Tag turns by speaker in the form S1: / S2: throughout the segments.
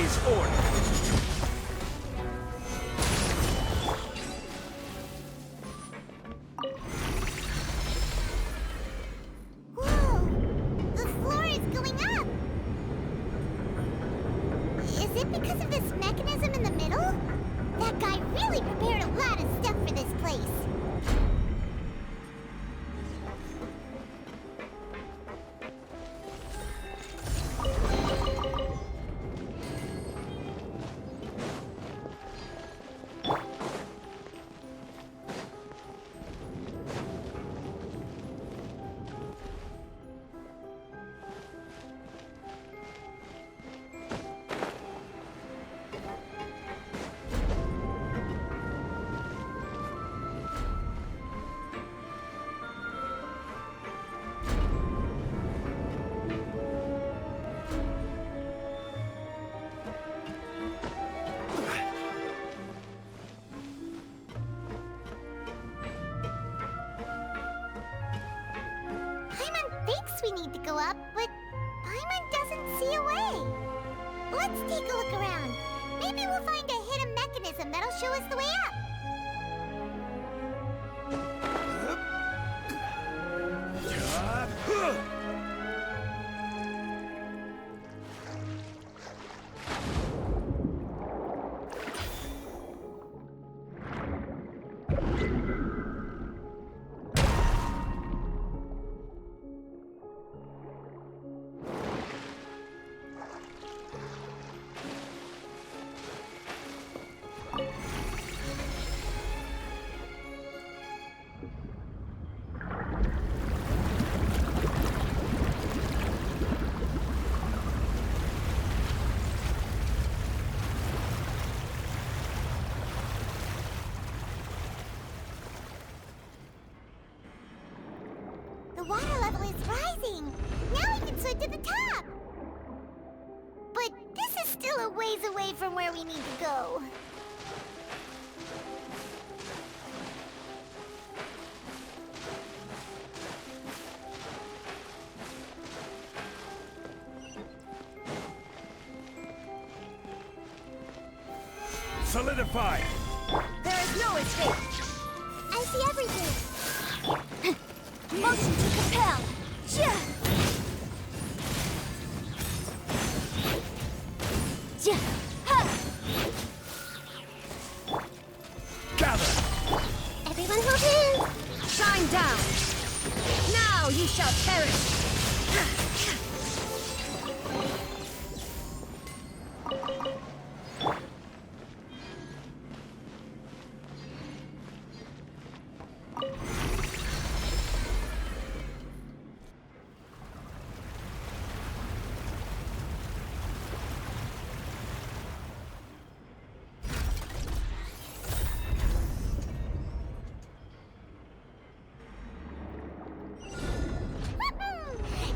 S1: is order.
S2: Whoa! The floor is going up! Is it because of this mechanism in the middle? That guy really prepared a lot of stuff for this place. We need to go up, but Paimon doesn't see a way. Let's take a look around. Maybe we'll find a hidden mechanism that'll show us the way up. The water level is rising. Now we can swim to the top. But this is still a ways away from where we need to go.
S1: Solidify!
S3: There is no escape!
S2: I see everything.
S3: Motion to compel!
S1: Gather!
S2: Everyone hold in.
S3: Shine down! Now you shall perish!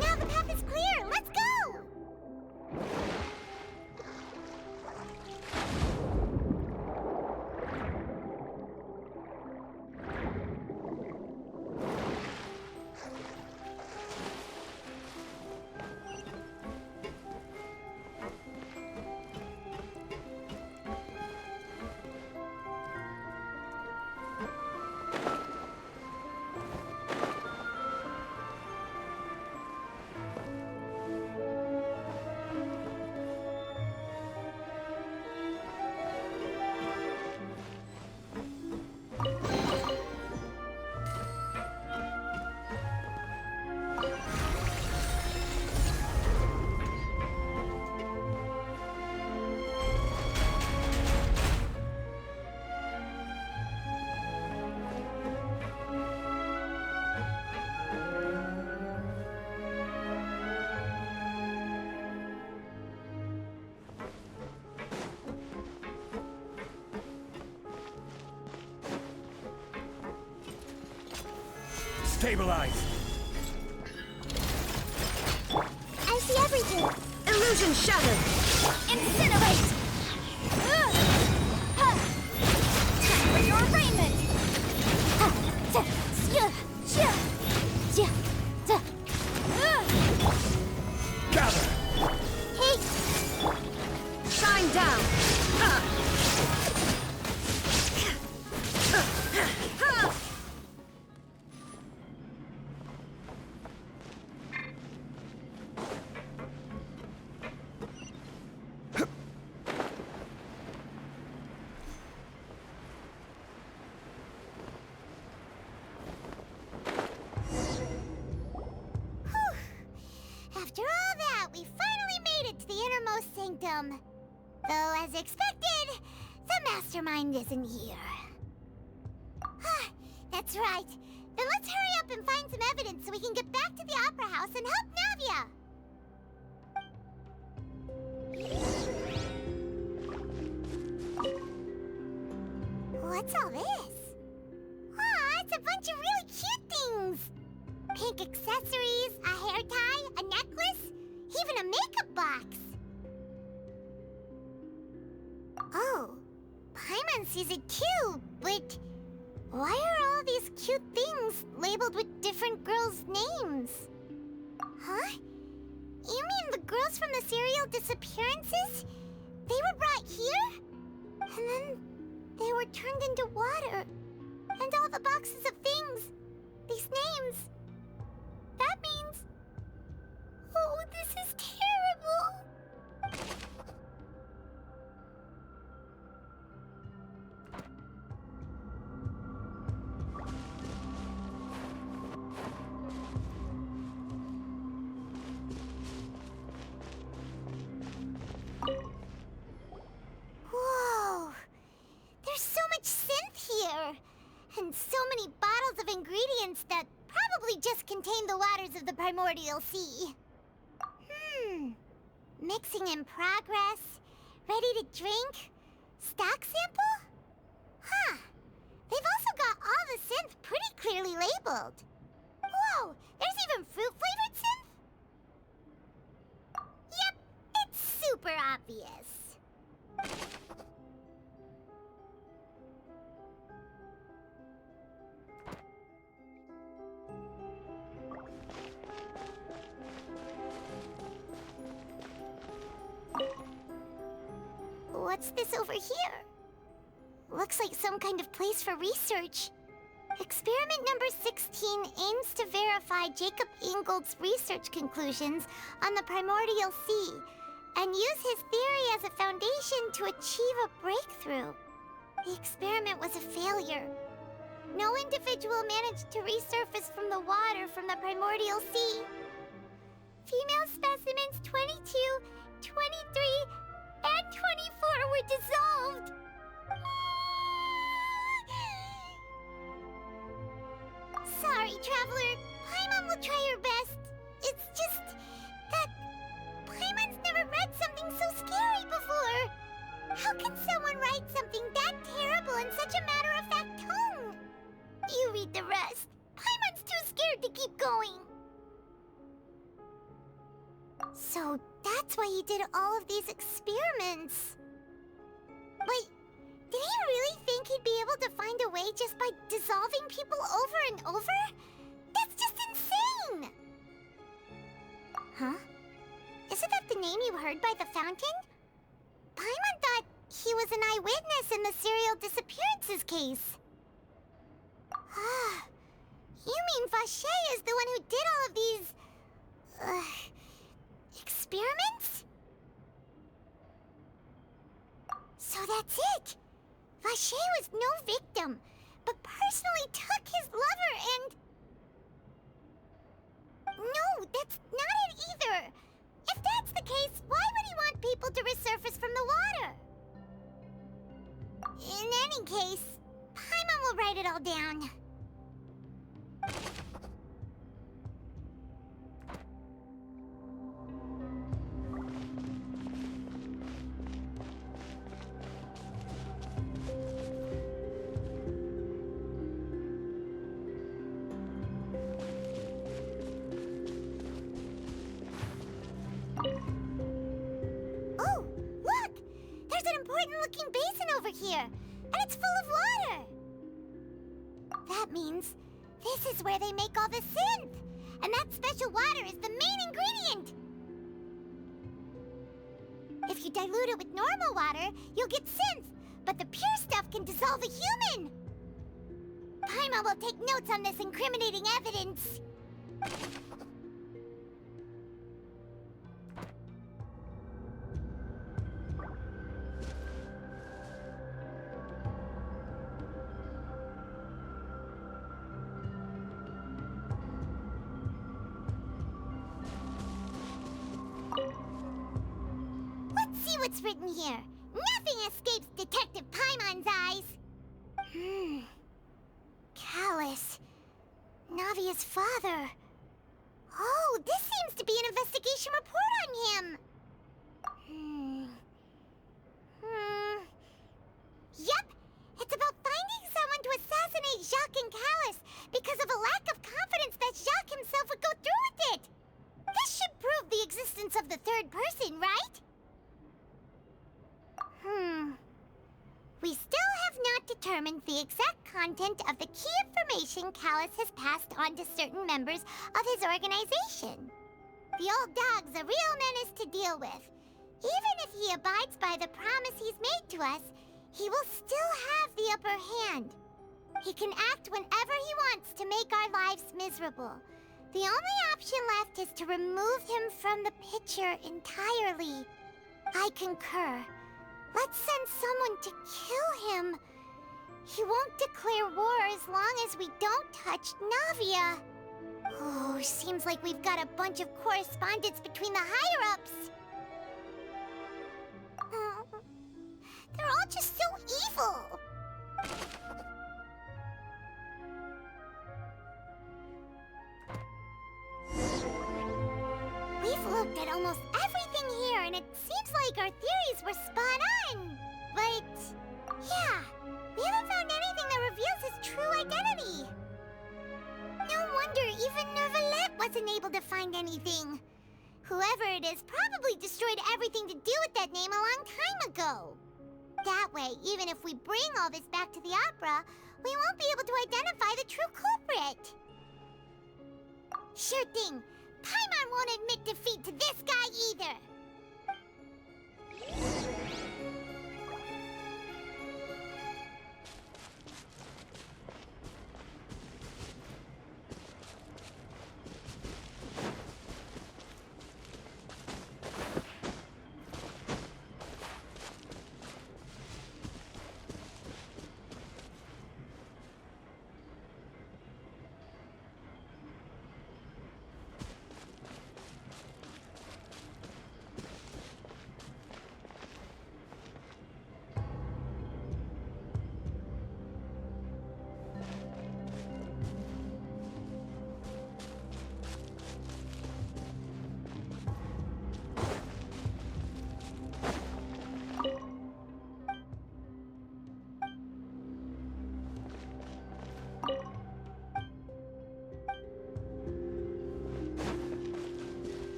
S2: Now the path is clear. Let's go.
S1: Stabilize!
S2: I see everything.
S3: Illusion shattered!
S2: Incinerate! Time for your arraignment!
S1: Gather!
S2: Hey! thanked him. Though, as expected, the mastermind isn't here. That's right. Then let's hurry up and find some evidence so we can get back to the Opera House and help Navia. What's all this? Aw, it's a bunch of really cute things. Pink accessories, a hair tie, a necklace, even a makeup box. Oh, Paimon sees it too, but why are all these cute things labeled with different girls' names? Huh? You mean the girls from the serial disappearances? They were brought here? And then they were turned into water. And all the boxes of things, these names. That means... Oh, this is terrible! Whoa! There's so much synth here! And so many bottles of ingredients that probably just contain the waters of the primordial sea. Mixing in progress, ready to drink, stock sample? Huh. They've also got all the synth pretty clearly labeled. Whoa, there's even fruit-flavored synth? Yep, it's super obvious. What's this over here? Looks like some kind of place for research. Experiment number 16 aims to verify Jacob Ingold's research conclusions on the primordial sea and use his theory as a foundation to achieve a breakthrough. The experiment was a failure. No individual managed to resurface from the water from the primordial sea. Female specimens 22, 23, and 24 were dissolved. Sorry, Traveler. Paimon will try her best. It's just that Paimon's never read something so scary before. How can someone write something that terrible in such a matter-of-fact tone? You read the rest. Paimon's too scared to keep going. So that's why he did all of these experiments. Wait, did he really think he'd be able to find a way just by dissolving people over and over? That's just insane! Huh? Isn't that the name you heard by the fountain? Paimon thought he was an eyewitness in the serial disappearances case. Ah, you mean Vache is the one who did all of these... experiments? So that's it! Vache was no victim, but personally took his lover and... No, that's not it either! If that's the case, why would he want people to resurface from the water? In any case, Paimon will write it all down. Oh, look! There's an important-looking basin over here, and it's full of water! That means this is where they make all the synth, and that special water is the main ingredient! If you dilute it with normal water, you'll get synth, but the pure stuff can dissolve a human! Paimon will take notes on this incriminating evidence. What's what's written here. Nothing escapes Detective Paimon's eyes. Callus. Navia's father. Oh, this seems to be an investigation report on him. Yep, it's about finding someone to assassinate Jacques and Callus because of a lack of confidence that Jacques himself would go through with it. This should prove the existence of the third person, right? We still have not determined the exact content of the key information Callus has passed on to certain members of his organization. The old dog's a real menace to deal with. Even if he abides by the promise he's made to us, he will still have the upper hand. He can act whenever he wants to make our lives miserable. The only option left is to remove him from the picture entirely. I concur. Let's send someone to kill him. He won't declare war as long as we don't touch Navia. Oh, seems like we've got a bunch of correspondence between the higher-ups. They're all just so evil. We've looked at almost everything here, and it seems like our theories were spot on. But, yeah, we haven't found anything that reveals his true identity. No wonder even Nervalette wasn't able to find anything. Whoever it is probably destroyed everything to do with that name a long time ago. That way, even if we bring all this back to the opera, we won't be able to identify the true culprit. Sure thing. Paimon won't admit defeat to this guy either.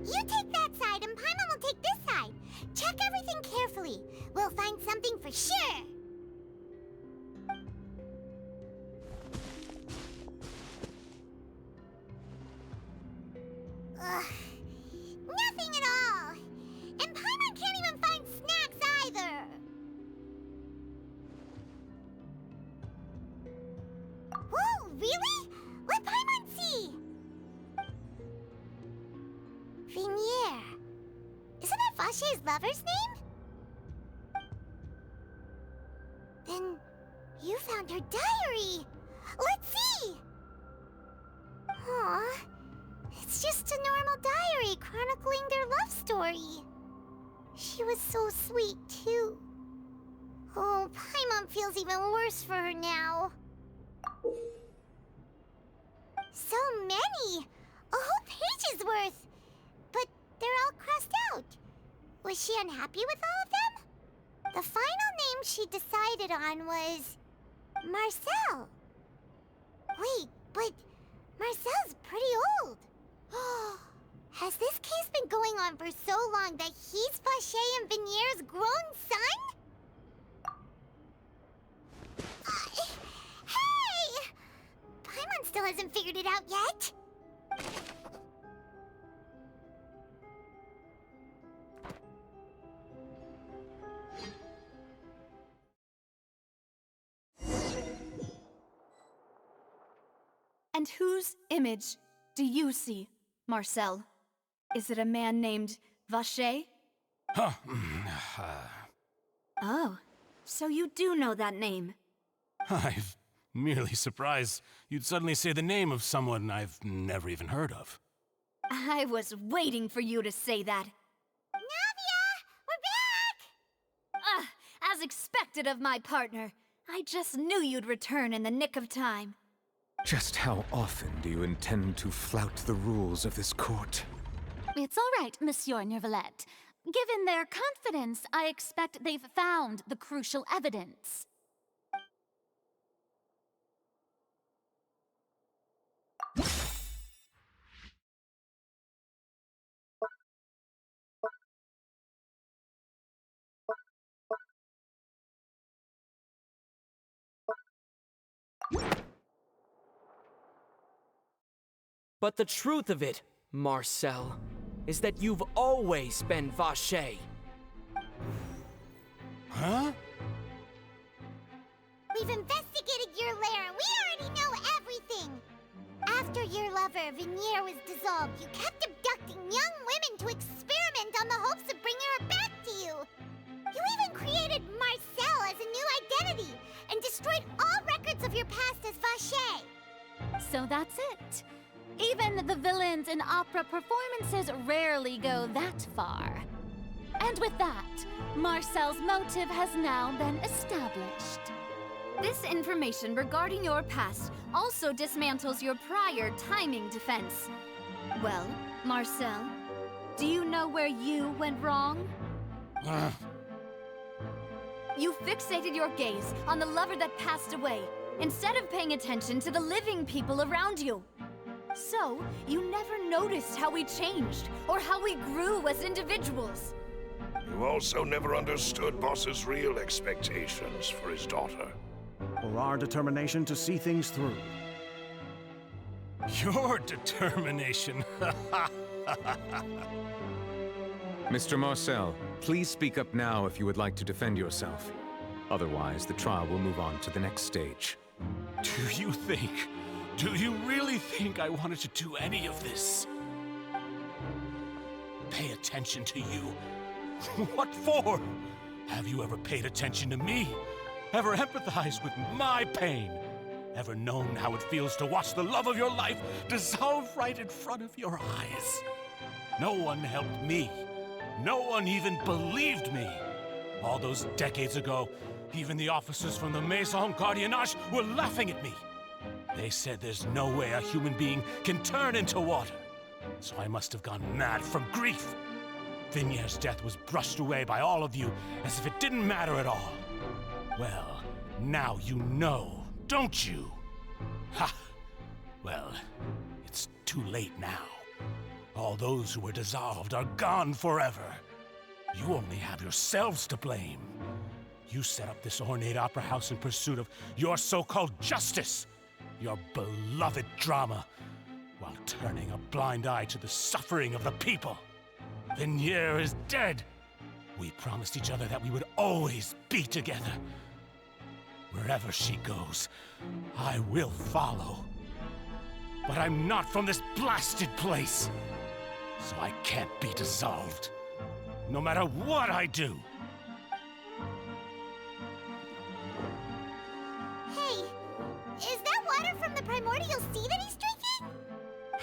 S2: You take that side and Paimon will take this side. Check everything carefully. We'll find something for sure. Ugh. Nothing at all. And Paimon can't even find snacks either. Whoa, really? Let Paimon see. Venier. Isn't that Vache's lover's name? Then you found her diary. Let's see. Aw, it's just a normal diary chronicling their love story. She was so sweet, too. Oh, Paimon feels even worse for her now. So many! A whole page's worth! But they're all crossed out. Was she unhappy with all of them? The final name she decided on was Marcel. Wait, but Marcel's pretty old. Has this case been going on for so long that he's Vache and Venier's grown son? Hey! Paimon still hasn't figured it out yet.
S3: And whose image do you see, Marcel? Is it a man named Vache? Oh, so you do know that name.
S4: I'm merely surprised you'd suddenly say the name of someone I've never even heard of.
S3: I was waiting for you to say that.
S2: Navia! We're back!
S3: As expected of my partner. I just knew you'd return in the nick of time.
S4: Just how often do you intend to flout the rules of this court?
S5: It's all right, Monsieur Neuvillette. Given their confidence, I expect they've found the crucial evidence.
S6: But the truth of it, Marcel, is that you've always been Vacher.
S1: Huh?
S2: We've investigated your lair and we already know everything! After your lover, Vignier, was dissolved, you kept abducting young women to experiment on the hopes of bringing her back to you! You even created Marcel as a new identity and destroyed all records of your past as Vacher!
S5: So that's it. Even the villains in opera performances rarely go that far. And with that, Marcel's motive has now been established.
S3: This information regarding your past also dismantles your prior timing defense. Well, Marcel, do you know where you went wrong? You fixated your gaze on the lover that passed away, instead of paying attention to the living people around you. So, you never noticed how we changed, or how we grew as individuals.
S7: You also never understood Boss's real expectations for his daughter.
S8: Or our determination to see things through.
S1: Your determination.
S4: Mr. Marcel, please speak up now if you would like to defend yourself. Otherwise, the trial will move on to the next stage.
S1: Do you really think I wanted to do any of this? Pay attention to you? What for? Have you ever paid attention to me? Ever empathized with my pain? Ever known how it feels to watch the love of your life dissolve right in front of your eyes? No one helped me. No one even believed me. All those decades ago, even the officers from the Maison Gardiennage were laughing at me. They said there's no way a human being can turn into water. So I must have gone mad from grief. Vignier's death was brushed away by all of you as if it didn't matter at all. Well, now you know, don't you? Ha! Well, it's too late now. All those who were dissolved are gone forever. You only have yourselves to blame. You set up this ornate opera house in pursuit of your so-called justice, your beloved drama, while turning a blind eye to the suffering of the people. Vignier is dead. We promised each other that we would always be together. Wherever she goes, I will follow. But I'm not from this blasted place, so I can't be dissolved, no matter what I do.
S2: Hey, is that water from the primordial sea that he's drinking?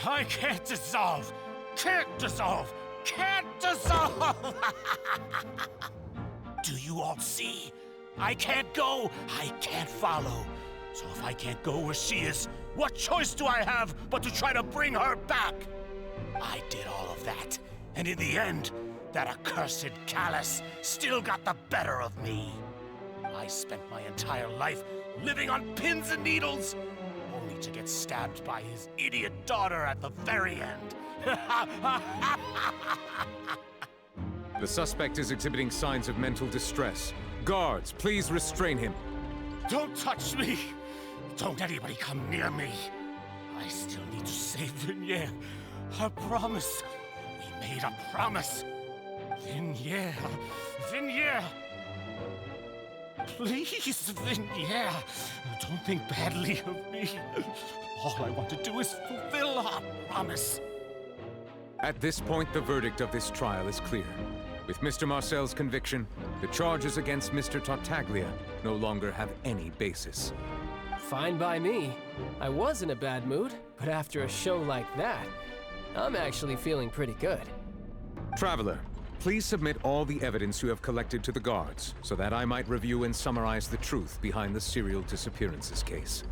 S1: I can't dissolve! Can't dissolve! Can't dissolve! Do you all see? I can't go, I can't follow. So if I can't go where she is, what choice do I have but to try to bring her back? I did all of that, and in the end, that accursed Callus still got the better of me. I spent my entire life living on pins and needles, only to get stabbed by his idiot daughter at the very end.
S4: The suspect is exhibiting signs of mental distress. Guards, please restrain him.
S1: Don't touch me! Don't anybody come near me! I still need to save Vignier. A promise. We made a promise. Vignier. Vignier! Please, Vignier. Don't think badly of me. All I want to do is fulfill our promise.
S4: At this point, the verdict of this trial is clear. With Mr. Marcel's conviction, the charges against Mr. Tartaglia no longer have any basis.
S9: Fine by me. I was in a bad mood, but after a show like that, I'm actually feeling pretty good.
S4: Traveler, please submit all the evidence you have collected to the guards, so that I might review and summarize the truth behind the serial disappearances case.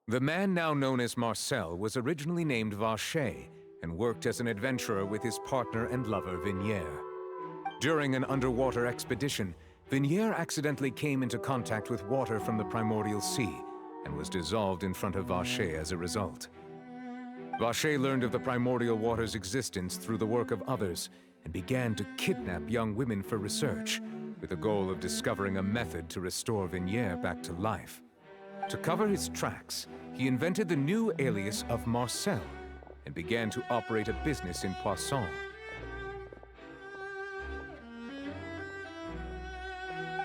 S4: The man now known as Marcel was originally named Vacher and worked as an adventurer with his partner and lover Vinière. During an underwater expedition, Vinière accidentally came into contact with water from the primordial sea and was dissolved in front of Vacher as a result. Vacher learned of the primordial water's existence through the work of others and began to kidnap young women for research, with the goal of discovering a method to restore Vinière back to life. To cover his tracks, he invented the new alias of Marcel and began to operate a business in Poisson.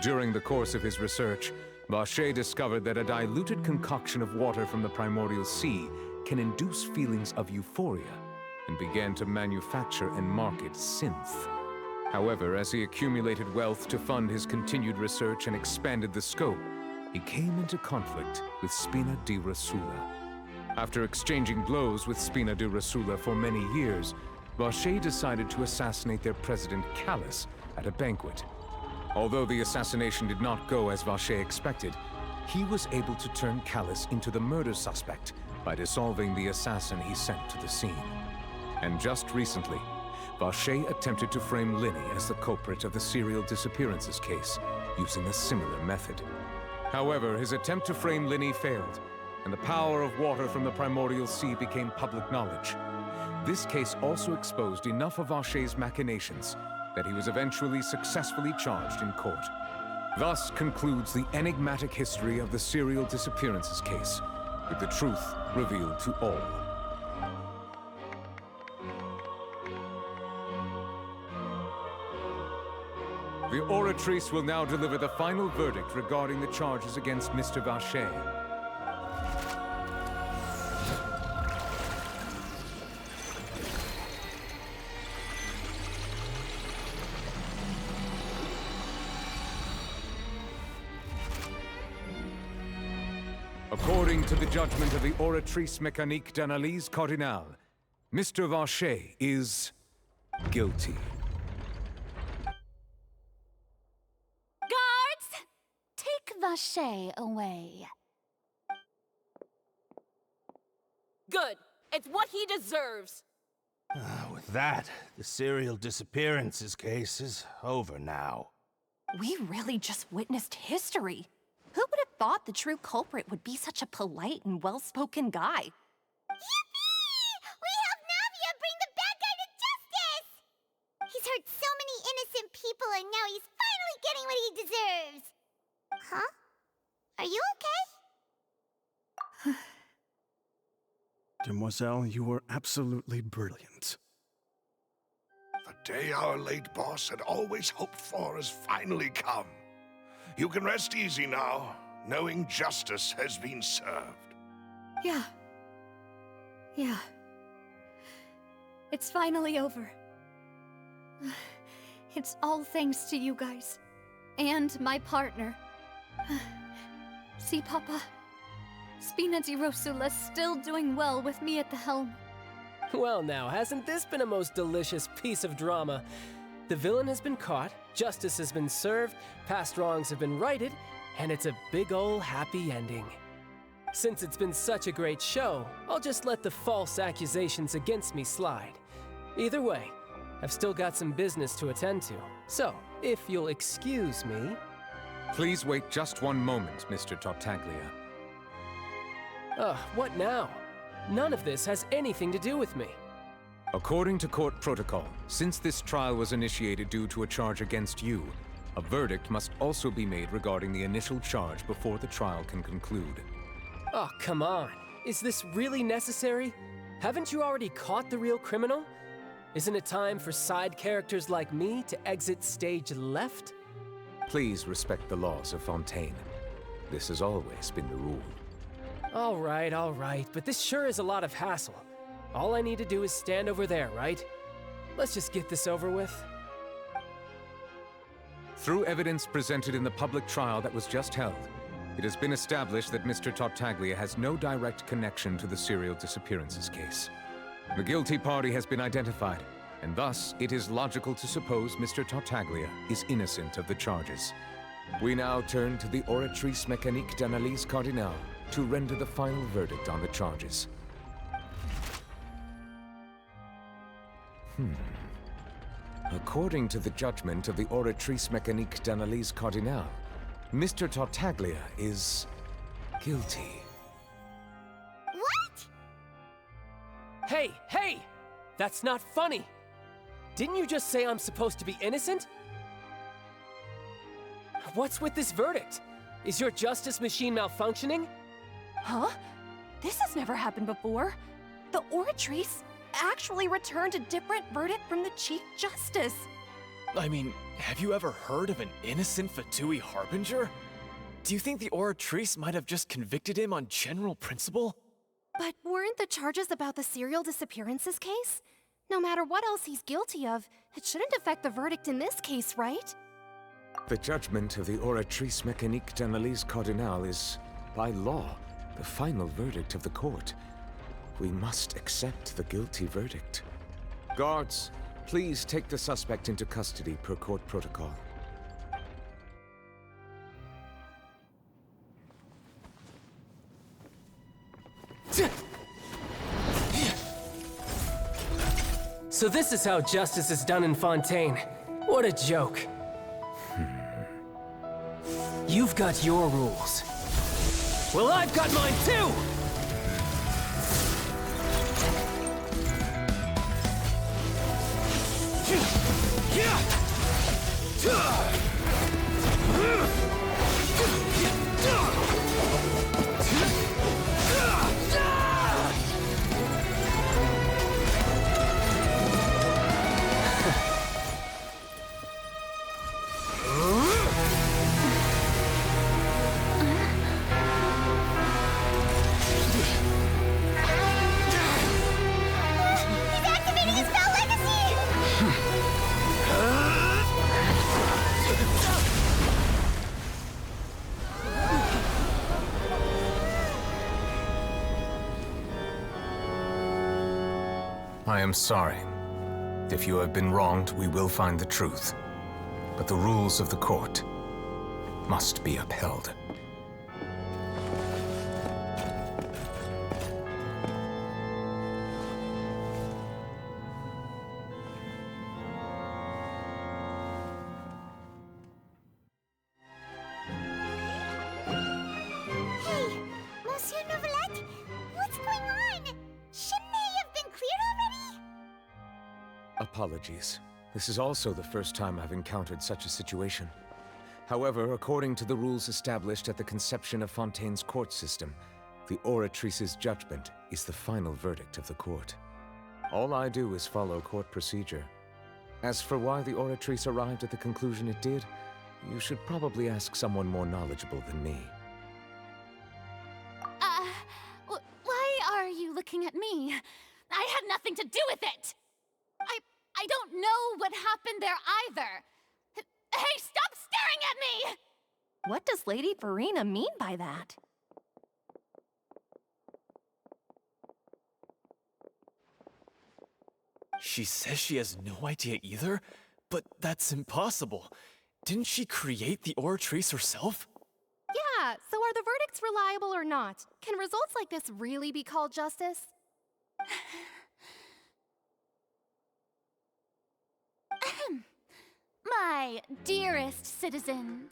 S4: During the course of his research, Vacher discovered that a diluted concoction of water from the primordial sea can induce feelings of euphoria, and began to manufacture and market synth. However, as he accumulated wealth to fund his continued research and expanded the scope, he came into conflict with Spina di Rosula. After exchanging blows with Spina di Rosula for many years, Vacher decided to assassinate their president Callus at a banquet. Although the assassination did not go as Vacher expected, he was able to turn Callus into the murder suspect by dissolving the assassin he sent to the scene. And just recently, Vacher attempted to frame Linny as the culprit of the serial disappearances case, using a similar method. However, his attempt to frame Linny failed, and the power of water from the primordial sea became public knowledge. This case also exposed enough of Vacher's machinations that he was eventually successfully charged in court. Thus concludes the enigmatic history of the serial disappearances case, with the truth revealed to all. The Oratrice will now deliver the final verdict regarding the charges against Mr. Vacher. According to the judgment of the Oratrice Mécanique d'Analyse Cardinale, Mr. Vacher is guilty.
S5: Guards! Take Vacher away.
S10: Good. It's what he deserves.
S11: With that, the serial disappearances case is over now.
S10: We really just witnessed history. Who would have thought the true culprit would be such a polite and well-spoken guy?
S2: Yippee! We helped Navia bring the bad guy to justice! He's hurt so many innocent people, and now he's finally getting what he deserves! Huh? Are you okay?
S8: Demoiselle, you were absolutely brilliant.
S7: The day our late boss had always hoped for has finally come. You can rest easy now, knowing justice has been served.
S3: Yeah. It's finally over. It's all thanks to you guys. And my partner. See, Papa? Spina di Rosula's still doing well with me at the helm.
S9: Well now, hasn't this been a most delicious piece of drama? The villain has been caught, justice has been served, past wrongs have been righted, and it's a big ol' happy ending. Since it's been such a great show, I'll just let the false accusations against me slide. Either way, I've still got some business to attend to, so if you'll excuse me...
S4: Please wait just one moment, Mr. Tartaglia.
S9: What now? None of this has anything to do with me.
S4: According to court protocol, since this trial was initiated due to a charge against you, a verdict must also be made regarding the initial charge before the trial can conclude.
S9: Oh, come on. Is this really necessary? Haven't you already caught the real criminal? Isn't it time for side characters like me to exit stage left?
S4: Please respect the laws of Fontейn. This has always been the rule.
S9: All right, but this sure is a lot of hassle. All I need to do is stand over there, right? Let's just get this over with.
S4: Through evidence presented in the public trial that was just held, It has been established that Mr. Tartaglia has no direct connection to the serial disappearances case. The guilty party has been identified, and thus it is logical to suppose Mr. Tartaglia is innocent of the charges. We now turn to the Oratrice Mécanique d'Analyse Cardinale to render the final verdict on the charges. According to the judgment of the Oratrice Mécanique d'Analyse Cardinale, Mr. Tartaglia is guilty.
S2: What?
S6: Hey! That's not funny! Didn't you just say I'm supposed to be innocent? What's with this verdict? Is your justice machine malfunctioning?
S10: Huh? This has never happened before. The Oratrice actually returned a different verdict from the Chief Justice.
S12: I mean, have you ever heard of an innocent Fatui Harbinger? Do you think the Oratrice might have just convicted him on general principle?
S10: But weren't the charges about the serial disappearances case? No matter what else he's guilty of, it shouldn't affect the verdict in this case, right?
S4: The judgment of the Oratrice Mécanique d'Analyse Cardinale is, by law, the final verdict of the court. We must accept the guilty verdict. Guards, please take the suspect into custody per court protocol.
S6: So this is how justice is done in Fontain. What a joke. You've got your rules. Well, I've got mine too!
S4: I am sorry. If you have been wronged, we will find the truth. But the rules of the court must be upheld.
S2: Hey, Monsieur Novelette, what's going on? Shouldn't they have been cleared already?
S4: Apologies. This is also the first time I've encountered such a situation. However, according to the rules established at the conception of Fontaine's court system, the Oratrice's judgment is the final verdict of the court. All I do is follow court procedure. As for why the Oratrice arrived at the conclusion it did, you should probably ask someone more knowledgeable than me.
S5: Why are you looking at me? I had nothing to do with it! I don't know what happened there either. Hey, stop staring at me!
S10: What does Lady Verena mean by that?
S12: She says she has no idea either, but that's impossible. Didn't she create the Oratrice herself?
S10: Yeah, so are the verdicts reliable or not? Can results like this really be called justice?
S5: My dearest citizens,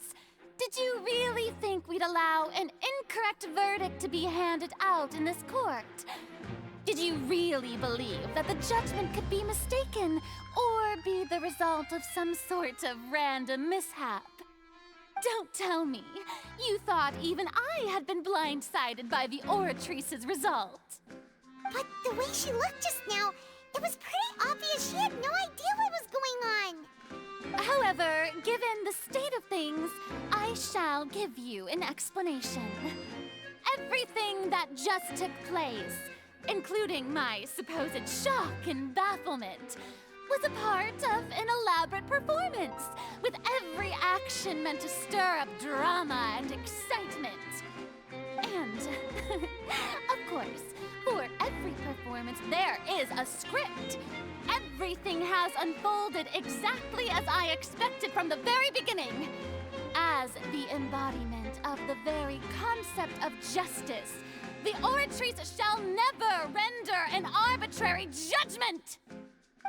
S5: did you really think we'd allow an incorrect verdict to be handed out in this court? Did you really believe that the judgment could be mistaken or be the result of some sort of random mishap? Don't tell me you thought even I had been blindsided by the Oratrice's result.
S2: But the way she looked just now, it was pretty obvious she had no idea what was going on.
S5: However, given the state of things, I shall give you an explanation. Everything that just took place, including my supposed shock and bafflement, was a part of an elaborate performance, with every action meant to stir up drama and excitement. And, of course, for every performance, there is a script. Everything has unfolded exactly as I expected from the very beginning. As the embodiment of the very concept of justice, the Oratrice shall never render an arbitrary judgment!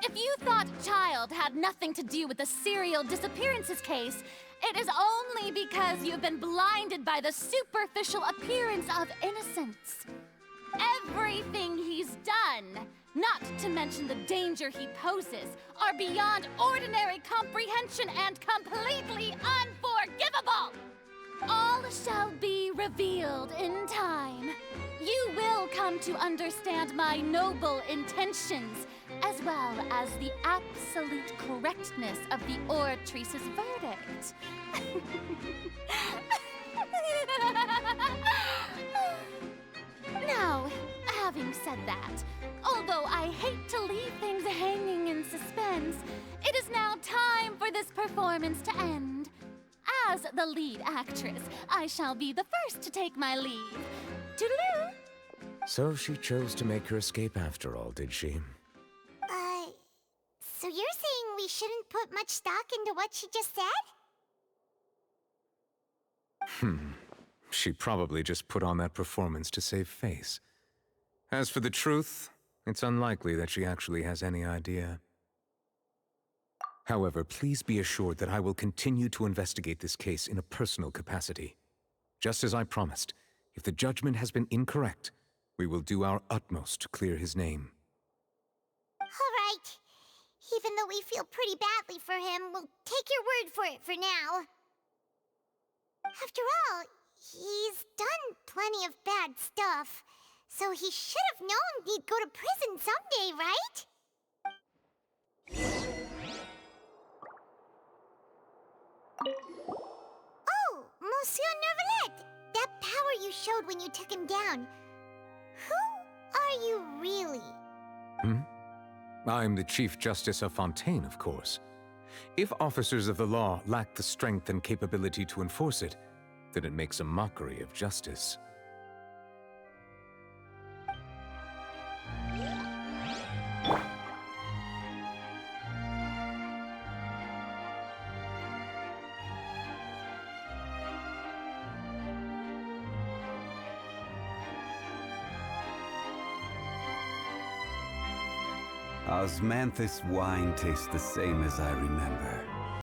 S5: If you thought Child had nothing to do with the serial disappearances case, it is only because you've been blinded by the superficial appearance of innocence. Everything he's done, not to mention the danger he poses, are beyond ordinary comprehension and completely unforgivable! All shall be revealed in time. You will come to understand my noble intentions, as well as the absolute correctness of the Oratrice's verdict. Now, having said that, although I hate to leave things hanging in suspense, it is now time for this performance to end. As the lead actress, I shall be the first to take my leave. Toodaloo!
S4: So she chose to make her escape after all, did she?
S2: So you're saying we shouldn't put much stock into what she just said?
S4: She probably just put on that performance to save face. As for the truth, it's unlikely that she actually has any idea. However, please be assured that I will continue to investigate this case in a personal capacity. Just as I promised, if the judgment has been incorrect, we will do our utmost to clear his name.
S2: All right. Even though we feel pretty badly for him, we'll take your word for it for now. After all, he's done plenty of bad stuff, so he should have known he'd go to prison someday, right? Oh, Monsieur Neuvillette! That power you showed when you took him down. Who are you really?
S4: I'm the Chief Justice of Fontейn, of course. If officers of the law lack the strength and capability to enforce it, then it makes a mockery of justice.
S13: Osmanthus wine tastes the same as I remember.